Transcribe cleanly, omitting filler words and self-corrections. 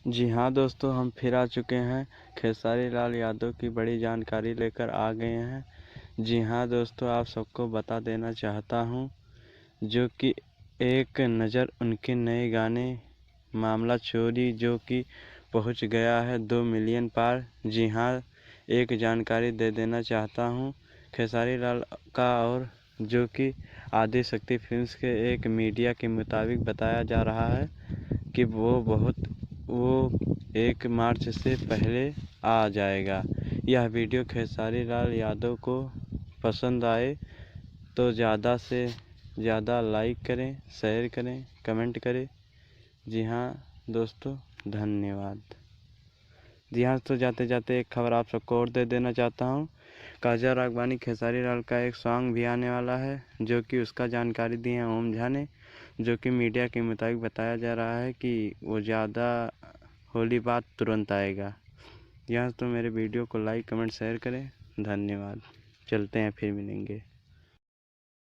जी हाँ दोस्तों, हम फिर आ चुके हैं। खेसारी लाल यादव की बड़ी जानकारी लेकर आ गए हैं। जी हाँ दोस्तों, आप सबको बता देना चाहता हूँ जो कि एक नज़र उनके नए गाने मामला चोरी जो कि पहुँच गया है 2 मिलियन पार। जी हाँ, एक जानकारी दे देना चाहता हूँ खेसारी लाल का, और जो कि आदि शक्ति फिल्म्स के एक मीडिया के मुताबिक बताया जा रहा है कि वो 1 मार्च से पहले आ जाएगा। यह वीडियो खेसारी लाल यादव को पसंद आए तो ज़्यादा से ज़्यादा लाइक करें, शेयर करें, कमेंट करें। जी हाँ दोस्तों, धन्यवाद। जी हाँ, तो जाते जाते एक खबर आप सबको और दे देना चाहता हूँ। काजा रागबानी खेसारी लाल का एक सॉन्ग भी आने वाला है जो कि उसका जानकारी दी है ओम झा ने, जो कि मीडिया के मुताबिक बताया जा रहा है कि वो ज़्यादा होली बाद तुरंत आएगा। यहाँ तो मेरे वीडियो को लाइक कमेंट शेयर करें। धन्यवाद। चलते हैं, फिर मिलेंगे।